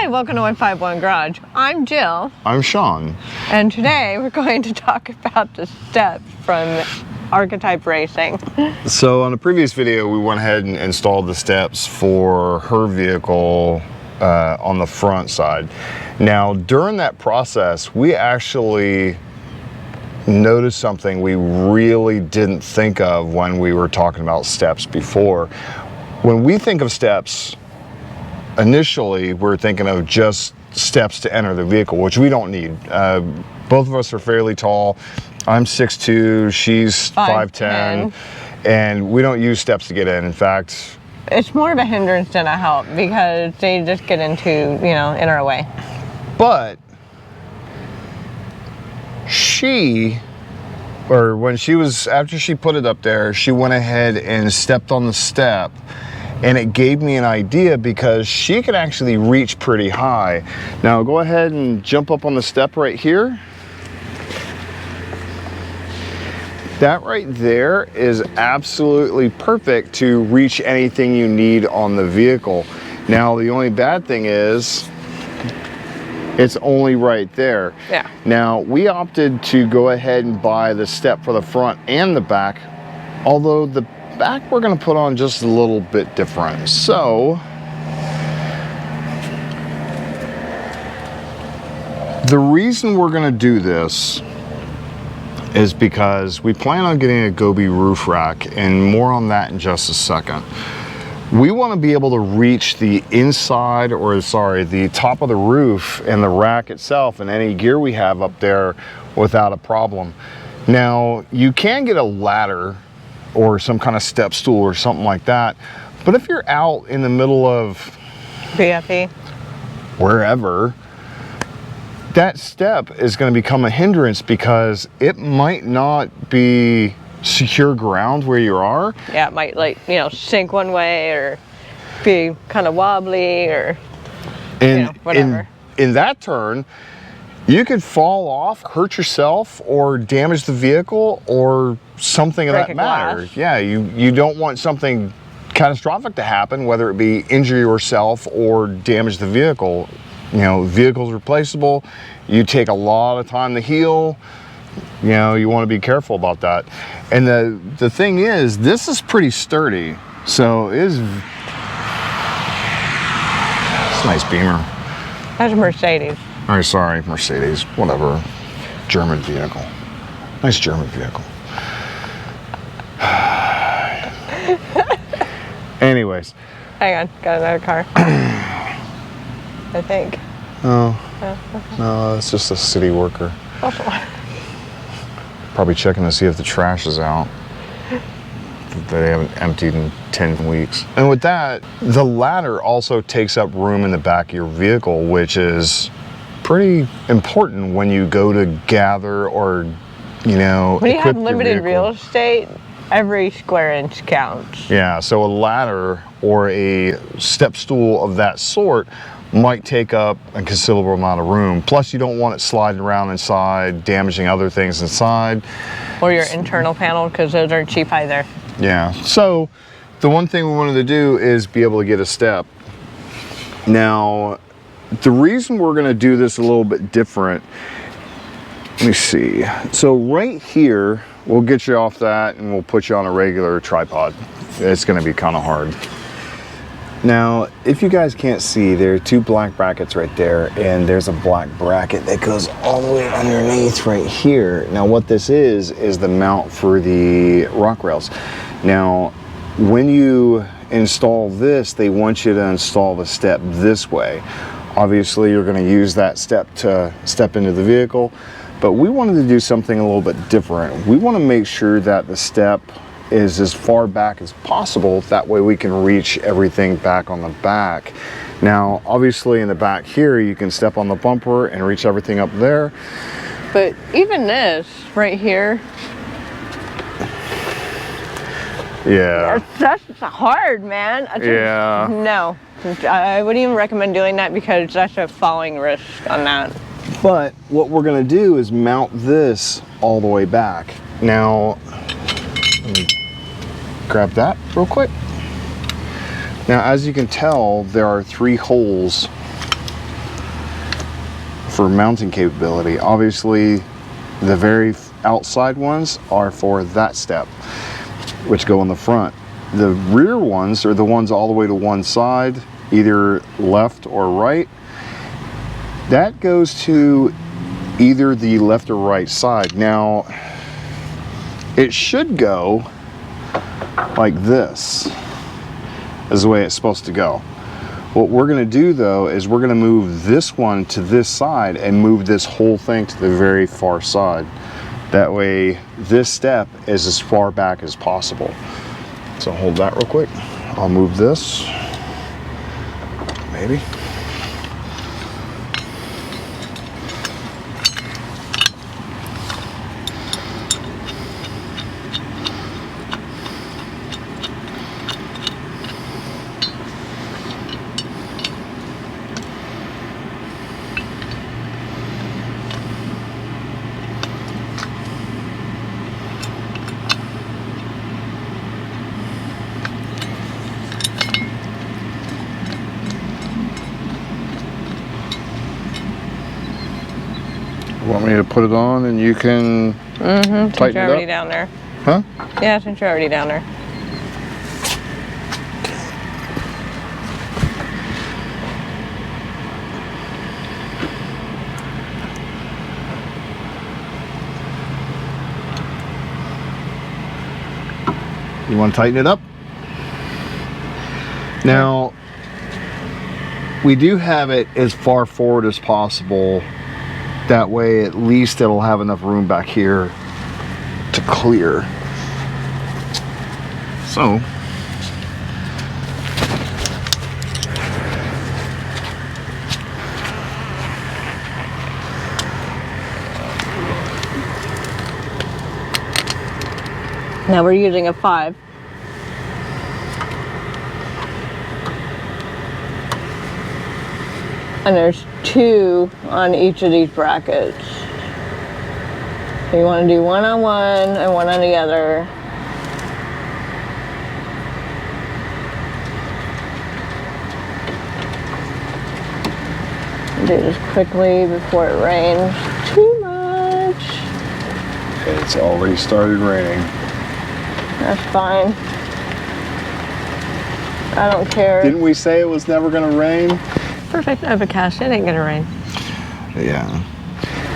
Hi, welcome to 151 Garage. I'm Jill. I'm Sean. And today we're going to talk about the steps from Archetype Racing. So on a previous video, we went ahead and installed the steps for her vehicle on the front side. Now, during that process, we actually noticed something we really didn't think of when we were talking about steps before. When we think of steps, initially, we're thinking of just steps to enter the vehicle, which we don't need. Both of us are fairly tall. I'm 6'2", she's 5'10", and we don't use steps to get in. In fact, it's more of a hindrance than a help because they just get into, in our way. But after she put it up there, she went ahead and stepped on the step. And it gave me an idea because she could actually reach pretty high. Now go ahead and jump up on the step right here. That right there is absolutely perfect to reach anything you need on the vehicle. Now the only bad thing is it's only right there. Yeah. Now we opted to go ahead and buy the step for the front and the back, although the back we're going to put on just a little bit different. So the reason we're going to do this is because we plan on getting a Gobi roof rack, and more on that in just a second. We want to be able to reach the inside, the top of the roof and the rack itself and any gear we have up there without a problem. Now you can get a ladder or some kind of step stool or something like that. But if you're out in the middle of BFE, wherever, that step is going to become a hindrance because it might not be secure ground where you are. Yeah, it might sink one way or be kind of wobbly or whatever. In that turn, you could fall off, hurt yourself, or damage the vehicle, or something of that matter. Yeah, you don't want something catastrophic to happen, whether it be injure yourself or damage the vehicle. Vehicle's replaceable. You take a lot of time to heal. You want to be careful about that. And the thing is, this is pretty sturdy. So it's a nice Beamer. That's a Mercedes. Oh, sorry, Mercedes, whatever. German vehicle. Nice German vehicle. Anyways. Hang on, got another car. I think. Oh. Okay. No, it's just a city worker. Probably checking to see if the trash is out. They haven't emptied in 10 weeks. And with that, the ladder also takes up room in the back of your vehicle, which is pretty important when you go to gather or, when you have limited real estate, every square inch counts. Yeah, so a ladder or a step stool of that sort might take up a considerable amount of room. Plus, you don't want it sliding around inside, damaging other things inside. Or your internal panel, because those aren't cheap either. Yeah, so the one thing we wanted to do is be able to get a step. Now, the reason we're going to do this a little bit different, let me see. So right here, we'll get you off that and we'll put you on a regular tripod. It's going to be kind of hard. Now, if you guys can't see, there are two black brackets right there, and there's a black bracket that goes all the way underneath right here. Now, what this is the mount for the rock rails. Now, when you install this, they want you to install the step this way. Obviously, you're going to use that step to step into the vehicle, but we wanted to do something a little bit different. We want to make sure that the step is as far back as possible. That way we can reach everything back on the back. Now, obviously in the back here, you can step on the bumper and reach everything up there. But even this right here, yeah, that's hard, man. Yeah. No, I wouldn't even recommend doing that because that's a falling risk on that. But what we're gonna do is mount this all the way back. Now, let me grab that real quick. Now, as you can tell, there are 3 holes for mounting capability. Obviously, the very outside ones are for that step, which go in the front. The rear ones are the ones all the way to one side, either left or right. That goes to either the left or right side. Now, it should go like this, is the way it's supposed to go. What we're going to do though is we're going to move this one to this side and move this whole thing to the very far side. That way this step is as far back as possible. So hold that real quick. I'll move this, maybe. Want me to put it on and you can Since tighten you're it already up? down there. Huh? Yeah, since you're already down there. You want to tighten it up? Now, we do have it as far forward as possible. That way, at least it'll have enough room back here to clear. So, Now we're using a 5. And there's 2 on each of these brackets. So you want to do one on one and one on the other. Do this quickly before it rains too much. it's already started raining. That's fine. I don't care. Didn't we say it was never going to rain? Perfect overcast. It ain't gonna rain. Yeah.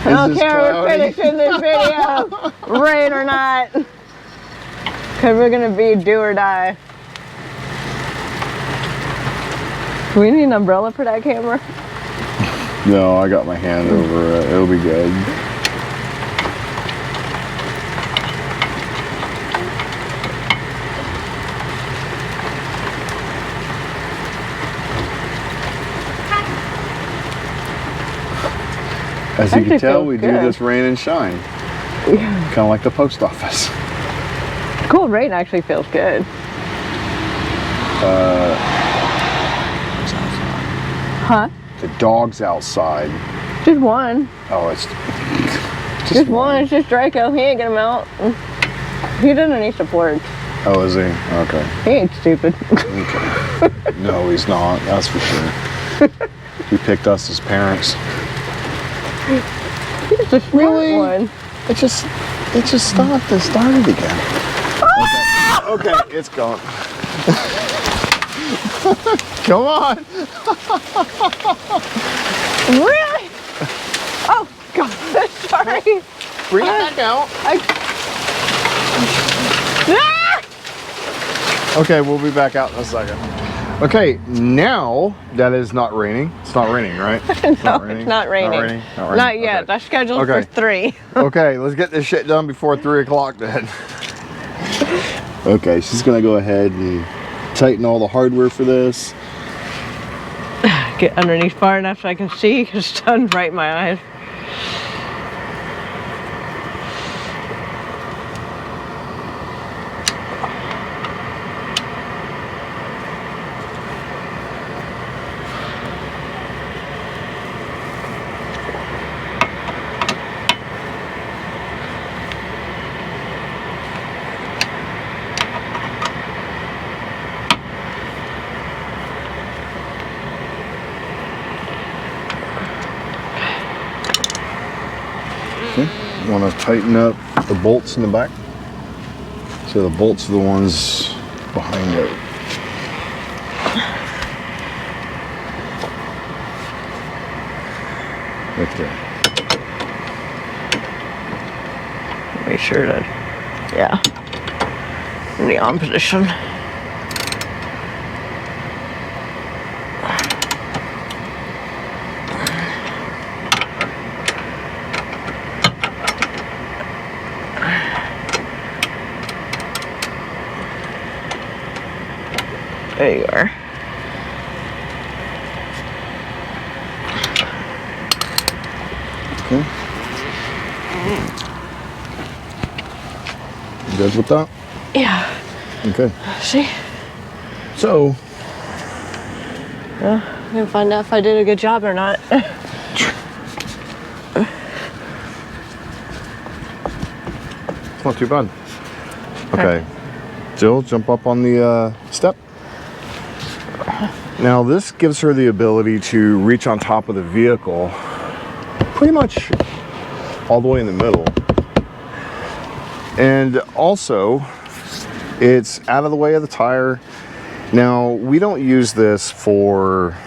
I don't care. We're finishing this video, rain or not, because we're gonna be do or die. Do we need an umbrella for that camera? No, I got my hand over it. It'll be good. As you can tell, we do this rain and shine. Yeah. Kind of like the post office. Cold rain actually feels good. Huh? The dog's outside. Just one. Oh, it's just one. It's just Draco. He ain't gonna melt. He doesn't need support. Oh, is he? Okay. He ain't stupid. Okay. No, he's not. That's for sure. He picked us as parents. He's a smart one. It just stopped and started again. Okay, it's gone. Come on. Really? Oh God! Sorry. Bring it back out. Okay, we'll be back out in a second. Okay, now that is not raining. It's not raining, right? No, it's not raining. Not raining? Not yet. Okay. That's scheduled Okay. for 3. Okay, let's get this shit done before 3 o'clock then. Okay, she's gonna go ahead and tighten all the hardware for this. Get underneath far enough so I can see, because sun's right in my eyes. want to tighten up the bolts in the back. So the bolts are the ones behind it. Right there. Make sure to, yeah, in the on position. There you are. Okay. You good with that? Yeah. Okay. See? So, I'm gonna find out if I did a good job or not. it's not too bad. Okay. Jill, jump up on the step. Now this gives her the ability to reach on top of the vehicle pretty much all the way in the middle. And also, it's out of the way of the tire. Now, we don't use this for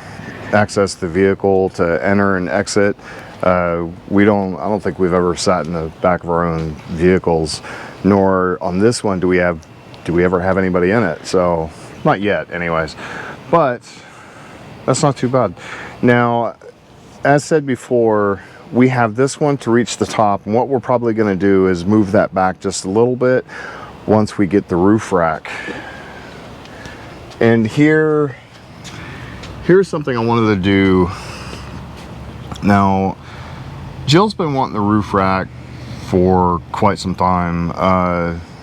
access to the vehicle to enter and exit. I don't think we've ever sat in the back of our own vehicles, nor on this one do we ever have anybody in it. So, not yet anyways. But that's not too bad. Now, as said before, we have this one to reach the top, and what we're probably going to do is move that back just a little bit once we get the roof rack. And here's something I wanted to do. Now, Jill's been wanting the roof rack for quite some time.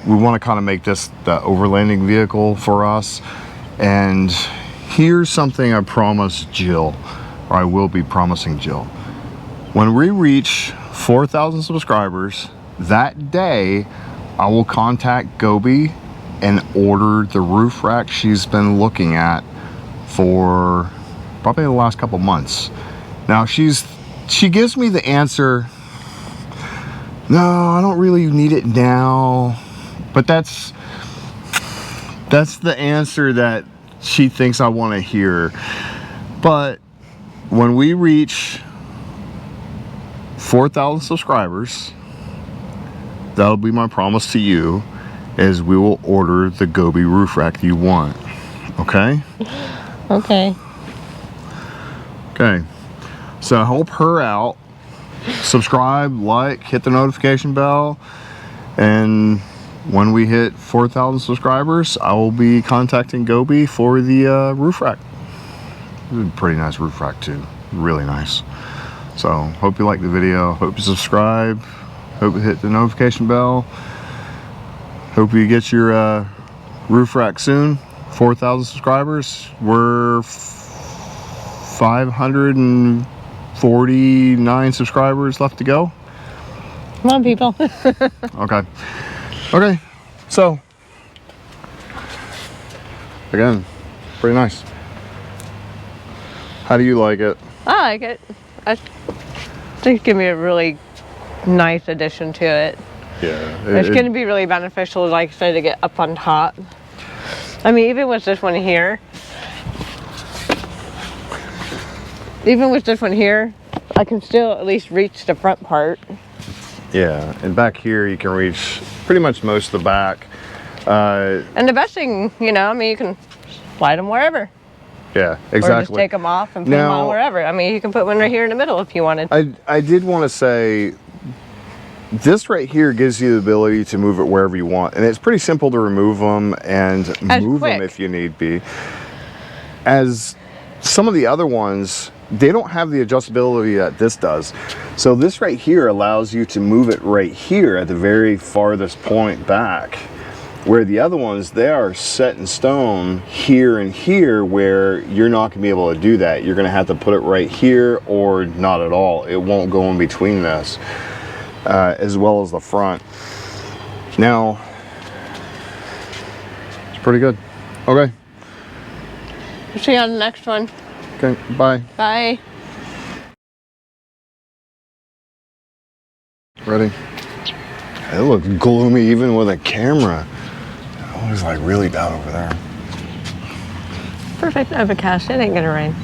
We want to kind of make this the overlanding vehicle for us. And here's something I promised Jill, or I will be promising Jill. When we reach 4,000 subscribers, that day I will contact Gobi and order the roof rack she's been looking at for probably the last couple months. Now she gives me the answer, no, I don't really need it now. But that's the answer that she thinks I want to hear. But when we reach 4,000 subscribers, that'll be my promise to you, is we will order the Gobi roof rack you want. Okay? Okay. Okay. So help her out. Subscribe, like, hit the notification bell, and when we hit 4,000 subscribers, I will be contacting Gobi for the roof rack. It's a pretty nice roof rack too. Really nice. So, hope you like the video. Hope you subscribe. Hope you hit the notification bell. Hope you get your roof rack soon. 4,000 subscribers. We're 549 subscribers left to go. Come on, people. Okay. Okay. So, again, pretty nice. How do you like it? I like it. I think it's gonna be a really nice addition to it. Yeah. It's going to be really beneficial, like I said, to get up on top. I mean, even with this one here, I can still at least reach the front part. Yeah, and back here you can reach pretty much most of the back. And the best thing, you know, I mean, you can slide them wherever. Yeah, exactly. Or just take them off and put them on wherever. I mean, you can put one right here in the middle if you wanted. I did want to say, this right here gives you the ability to move it wherever you want, and it's pretty simple to remove them and move them if you need be. As some of the other ones, they don't have the adjustability that this does. So this right here allows you to move it right here at the very farthest point back, where the other ones, they are set in stone here and here, where you're not gonna be able to do that. You're gonna have to put it right here or not at all. It won't go in between this. As well as the front. Now, it's pretty good. Okay. We'll see you on the next one. Okay, bye. Bye. Ready? It looks gloomy even with a camera. Oh, it's like really bad over there. Perfect overcast. It ain't gonna rain.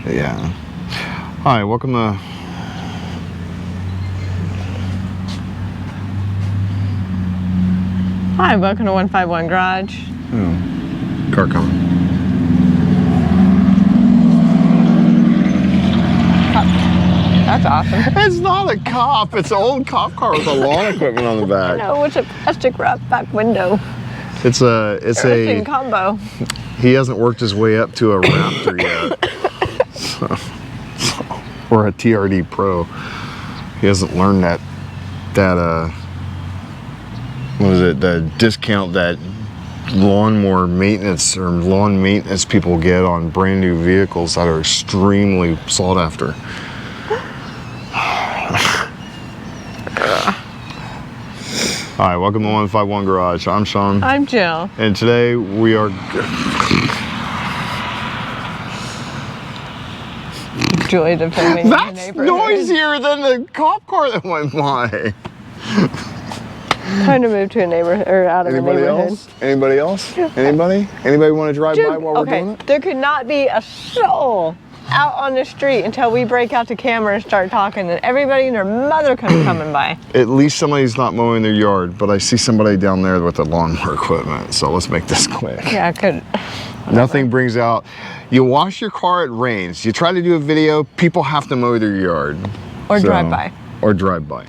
Yeah. Hi, welcome to... Hi, welcome to 151 Garage. Oh, car coming. That's awesome. It's not a cop. It's an old cop car with a lawn equipment on the back. No, it's a plastic wrap back window. It's a combo. He hasn't worked his way up to a Raptor yet. Or a TRD Pro. He hasn't learned that what was it, the discount that lawnmower maintenance or lawn maintenance people get on brand new vehicles that are extremely sought after. Hi, welcome to 151 Garage. I'm Sean. I'm Jill. And today we are... Joy to filming in the That's neighborhood. noisier than the cop car that went by. Trying to move to a neighborhood, or out of Anybody the neighborhood. else? Anybody else? Anybody? Anybody want to drive by while we're doing it? There could not be a soul out on the street until we break out the camera and start talking, and everybody and their mother comes coming by. At least somebody's not mowing their yard, but I see somebody down there with the lawnmower equipment, so let's make this quick. Yeah, I could. Nothing brings out... You wash your car, it rains. You try to do a video, people have to mow their yard. Or drive by. Or drive by.